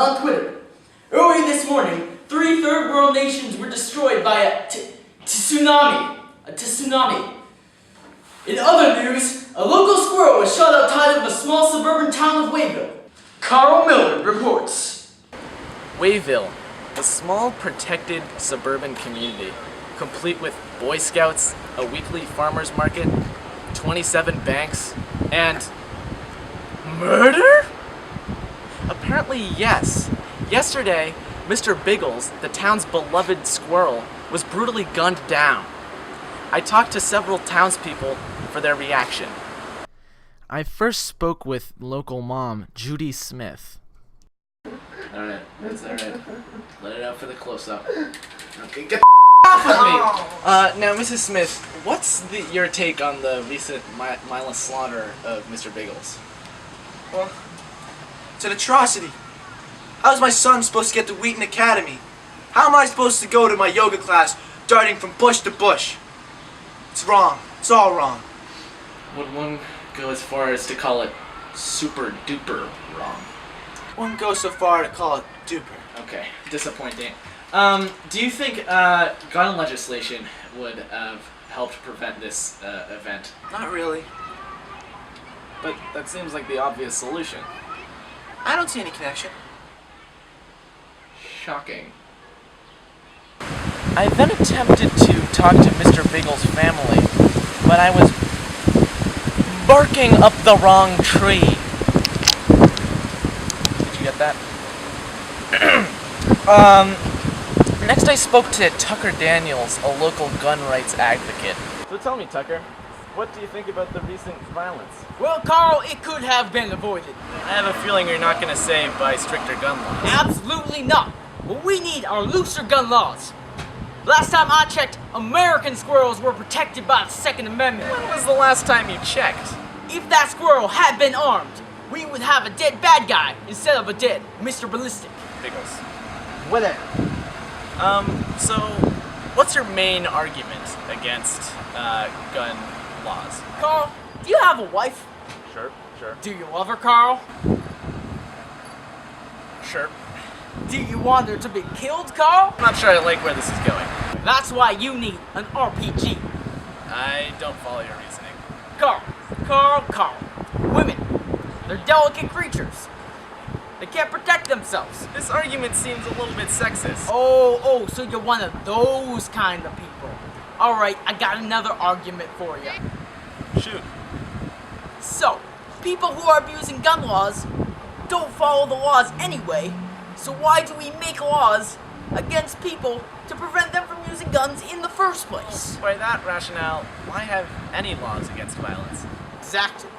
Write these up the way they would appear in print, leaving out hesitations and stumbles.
on Twitter. Early this morning, 3 third world nations were destroyed by a tsunami. In other news, a local squirrel was shot outside of a small suburban town of Wayville. Carl Millard reports. Wayville, a small protected suburban community, complete with Boy Scouts, a weekly farmers market, 27 banks, and murder? Apparently, yes. Yesterday, Mr. Biggles, the town's beloved squirrel, was brutally gunned down. I talked to several townspeople for their reaction. I first spoke with local mom, Judy Smith. Alright, that's alright. Let it out for the close-up. Okay, get the off of me! Now, Mrs. Smith, what's your take on the recent mindless slaughter of Mr. Biggles? Well, it's an atrocity. How's my son supposed to get to Wheaton Academy? How am I supposed to go to my yoga class darting from bush to bush? It's wrong. It's all wrong. Would one go as far as to call it super duper wrong? Wouldn't go so far to call it duper. Okay, disappointing. Do you think gun legislation would have helped prevent this event? Not really. But that seems like the obvious solution. I don't see any connection. Shocking. I then attempted to talk to Mr. Biggles' family, but I was barking up the wrong tree. Did you get that? Next I spoke to Tucker Daniels, a local gun rights advocate. So tell me, Tucker, what do you think about the recent violence? Well, Carl, it could have been avoided. I have a feeling you're not going to say by stricter gun laws. Absolutely not. What we need are looser gun laws. Last time I checked, American squirrels were protected by the Second Amendment. When was the last time you checked? If that squirrel had been armed, we would have a dead bad guy instead of a dead Mr. Ballistic. Biggles. Whatever. So, what's your main argument against gun laws? Carl, do you have a wife? Sure. Do you love her, Carl? Sure. Do you want her to be killed, Carl? I'm not sure I like where this is going. That's why you need an RPG. I don't follow your reasoning. Carl. Women, they're delicate creatures. They can't protect themselves. This argument seems a little bit sexist. Oh, so you're one of those kind of people. Alright, I got another argument for you. Shoot. So, people who are abusing gun laws don't follow the laws anyway, so why do we make laws against people to prevent them from using guns in the first place? By that rationale, why have any laws against violence? Exactly.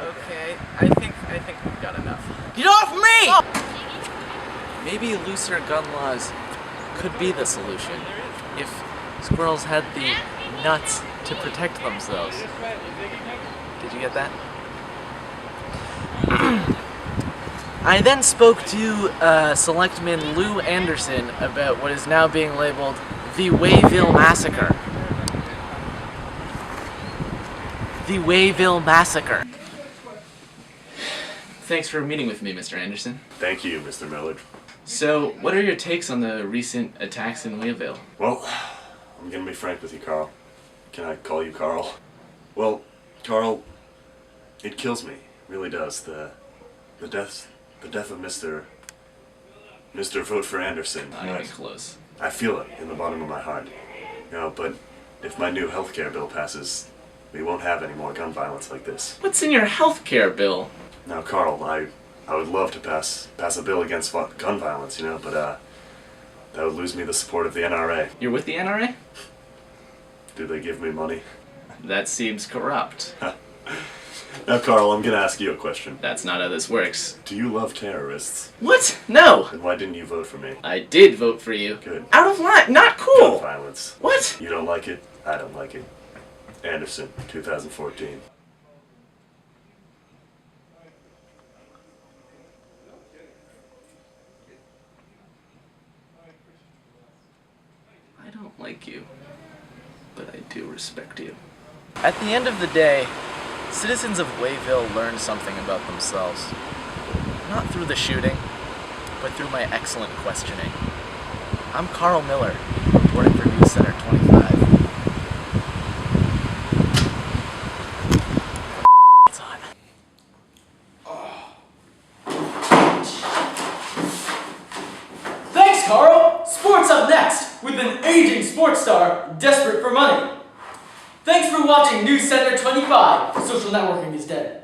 Okay, I think we've got enough. Get off me! Maybe looser gun laws could be the solution if squirrels had the nuts to protect themselves. Did you get that? I then spoke to Selectman Lou Anderson about what is now being labeled the Wayville Massacre. The Wayville Massacre. Thanks for meeting with me, Mr. Anderson. Thank you, Mr. Millard. So, what are your takes on the recent attacks in Wayville? Well, I'm gonna be frank with you, Carl. Can I call you Carl? Well, Carl, it kills me. It really does. The death of Mr. Vote for Anderson. Not even close. I feel it in the bottom of my heart. But if my new healthcare bill passes, we won't have any more gun violence like this. What's in your healthcare bill? Now, Carl, I would love to pass a bill against gun violence, but that would lose me the support of the NRA. You're with the NRA? Do they give me money? That seems corrupt. Now, Carl, I'm gonna ask you a question. That's not how this works. Do you love terrorists? What? No! Then why didn't you vote for me? I did vote for you. Good. Out of line. Not Gun cool! violence. What? You don't like it? I don't like it. Anderson, 2014. I don't like to respect you. At the end of the day, citizens of Wayville learned something about themselves. Not through the shooting, but through my excellent questioning. I'm Carl Millard, reporting for News Center 25. It's on. Thanks, Carl! Sports up next, with an aging sports star desperate for money. Thanks for watching News Center 25. Social networking is dead.